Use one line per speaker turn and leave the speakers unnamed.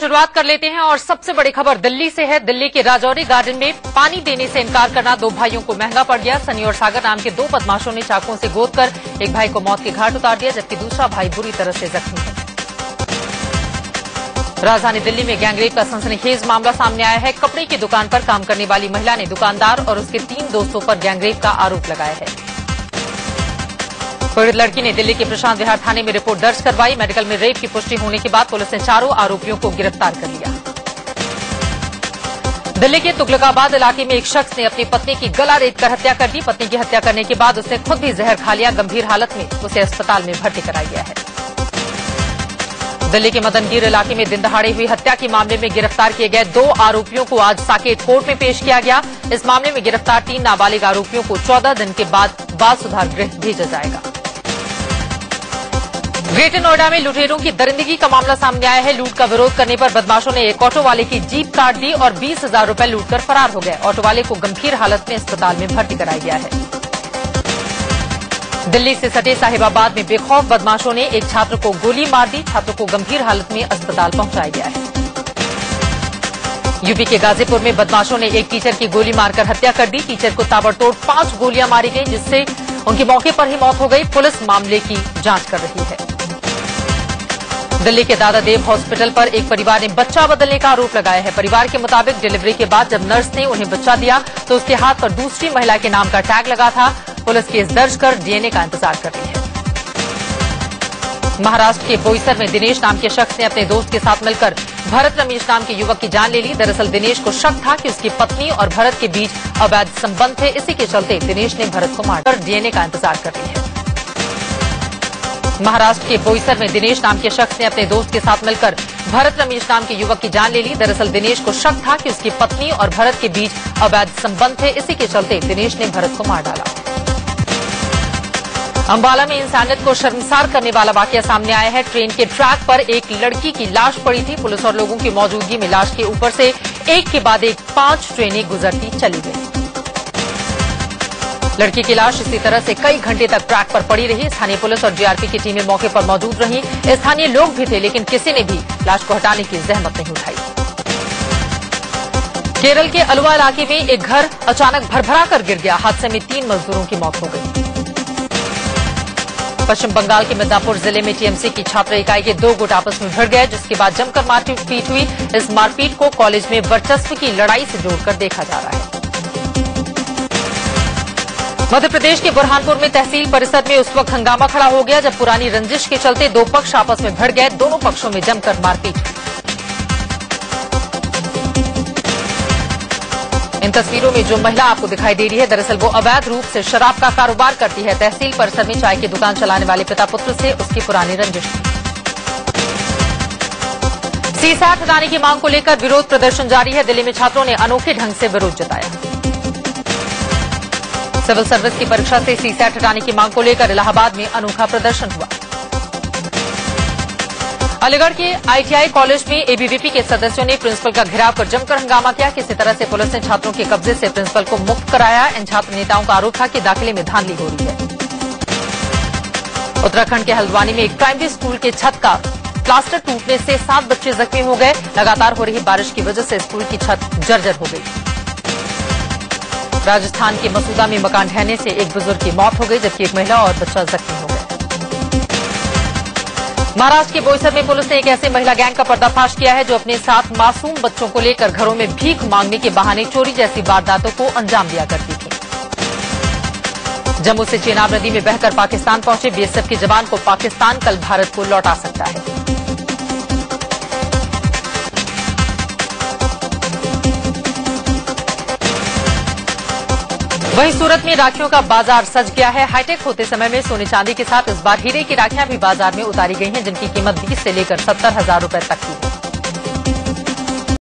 शुरुआत कर लेते हैं और सबसे बड़ी खबर दिल्ली से है। दिल्ली के राजौरी गार्डन में पानी देने से इनकार करना दो भाइयों को महंगा पड़ गया। सनी और सागर नाम के दो बदमाशों ने चाकुओं से गोदकर एक भाई को मौत के घाट उतार दिया, जबकि दूसरा भाई बुरी तरह से जख्मी है। राजधानी दिल्ली में गैंगरेप का सनसनीखेज मामला सामने आया है। कपड़े की दुकान पर काम करने वाली महिला ने दुकानदार और उसके 3 दोस्तों पर गैंगरेप का आरोप लगाया है। पीड़ित लड़की ने दिल्ली के प्रशांत विहार थाने में रिपोर्ट दर्ज करवाई। मेडिकल में रेप की पुष्टि होने के बाद पुलिस ने चारों आरोपियों को गिरफ्तार कर लिया। दिल्ली के तुगलकाबाद इलाके में एक शख्स ने अपनी पत्नी की गला रेतकर हत्या कर दी। पत्नी की हत्या करने के बाद उसने खुद भी जहर खा लिया। गंभीर हालत में उसे अस्पताल में भर्ती कराया गया है। दिल्ली के मदनगीर इलाके में दिन दहाड़े हुई हत्या के मामले में गिरफ्तार किए गए 2 आरोपियों को आज साकेत कोर्ट में पेश किया गया। इस मामले में गिरफ्तार 3 नाबालिग आरोपियों को 14 दिन के बाद बाल सुधार गृह भेजा जाएगा। ग्रेटर नोएडा में लुटेरों की दरिंदगी का मामला सामने आया है। लूट का विरोध करने पर बदमाशों ने एक ऑटो वाले की जीप काट दी और 20,000 रुपए लूटकर फरार हो गए। ऑटो वाले को गंभीर हालत में अस्पताल में भर्ती कराया गया है। दिल्ली से सटे साहिबाबाद में बेखौफ बदमाशों ने एक छात्र को गोली मार दी। छात्र को गंभीर हालत में अस्पताल पहुंचाया गया है। यूपी के गाजीपुर में बदमाशों ने एक टीचर की गोली मारकर हत्या कर दी। टीचर को ताबड़तोड़ 5 गोलियां मारी गई, जिससे उनकी मौके पर ही मौत हो गई। पुलिस मामले की जांच कर रही है। दिल्ली के दादा देव हॉस्पिटल पर एक परिवार ने बच्चा बदलने का आरोप लगाया है। परिवार के मुताबिक डिलीवरी के बाद जब नर्स ने उन्हें बच्चा दिया तो उसके हाथ पर दूसरी महिला के नाम का टैग लगा था। पुलिस केस दर्ज कर डीएनए का इंतजार कर रही है। महाराष्ट्र के बोईसर में दिनेश नाम के शख्स ने अपने दोस्त के साथ मिलकर भरत रमेश नाम के युवक की जान ले ली। दरअसल दिनेश को शक था कि उसकी पत्नी और भरत के बीच अवैध संबंध थे। इसी के चलते दिनेश ने भरत को मारकर डीएनए का इंतजार कर रही है। महाराष्ट्र के बोईसर में दिनेश नाम के शख्स ने अपने दोस्त के साथ मिलकर भरत रमेश नाम के युवक की जान ले ली। दरअसल दिनेश को शक था कि उसकी पत्नी और भरत के बीच अवैध संबंध थे। इसी के चलते दिनेश ने भरत को मार डाला। अंबाला में इंसानियत को शर्मसार करने वाला वाकया सामने आया है। ट्रेन के ट्रैक पर एक लड़की की लाश पड़ी थी। पुलिस और लोगों की मौजूदगी में लाश के ऊपर से एक के बाद एक 5 ट्रेनें गुजरती चली गई। लड़की की लाश इसी तरह से कई घंटे तक ट्रैक पर पड़ी रही। स्थानीय पुलिस और जीआरपी की टीमें मौके पर मौजूद रहीं। स्थानीय लोग भी थे, लेकिन किसी ने भी लाश को हटाने की जहमत नहीं उठाई। केरल के अलवा इलाके में एक घर अचानक भरभरा कर गिर गया। हादसे में 3 मजदूरों की मौत हो गई। पश्चिम बंगाल के मिदनापुर जिले में टीएमसी की छात्र इकाई के 2 गुट आपस में भिड़ गए, जिसके बाद जमकर मारपीट हुई। इस मारपीट को कॉलेज में वर्चस्व की लड़ाई से जोड़कर देखा जा रहा है। मध्य प्रदेश के बुरहानपुर में तहसील परिसर में उस वक्त हंगामा खड़ा हो गया जब पुरानी रंजिश के चलते 2 पक्ष आपस में भिड़ गए। दोनों पक्षों में जमकर मारपीट हुई। इन तस्वीरों में जो महिला आपको दिखाई दे रही है, दरअसल वो अवैध रूप से शराब का कारोबार करती है। तहसील परिसर में चाय की दुकान चलाने वाले पिता पुत्र से उसकी पुरानी रंजिश थी। सीसैट हटाने की मांग को लेकर विरोध प्रदर्शन जारी है। दिल्ली में छात्रों ने अनोखे ढंग से विरोध जताया। सिविल सर्विस की परीक्षा से सीसैट हटाने की मांग को लेकर इलाहाबाद में अनोखा प्रदर्शन हुआ। अलीगढ़ के आईटीआई कॉलेज में एबीवीपी के सदस्यों ने प्रिंसिपल का घेराव कर जमकर हंगामा किया। किसी तरह से पुलिस ने छात्रों के कब्जे से प्रिंसिपल को मुक्त कराया। इन छात्र नेताओं का आरोप था कि दाखिले में धांधली हो रही है। उत्तराखंड के हल्द्वानी में एक प्राइमरी स्कूल के छत का प्लास्टर टूटने से 7 बच्चे जख्मी हो गए। लगातार हो रही बारिश की वजह से स्कूल की छत जर्जर हो गई। राजस्थान के मसूदा में मकान ढहने से एक बुजुर्ग की मौत हो गई, जबकि एक महिला और बच्चा जख्मी हो गया। महाराष्ट्र के बोईसर में पुलिस ने एक ऐसे महिला गैंग का पर्दाफाश किया है जो अपने साथ मासूम बच्चों को लेकर घरों में भीख मांगने के बहाने चोरी जैसी वारदातों को अंजाम दिया करती थी। जम्मू से चेनाब नदी में बहकर पाकिस्तान पहुंचे बीएसएफ के जवान को पाकिस्तान कल भारत को लौटा सकता है। वहीं सूरत में राखियों का बाजार सज गया है। हाईटेक होते समय में सोने चांदी के साथ इस बार हीरे की राखियां भी बाजार में उतारी गई हैं, जिनकी कीमत 20 से लेकर 70,000 रुपए तक की है।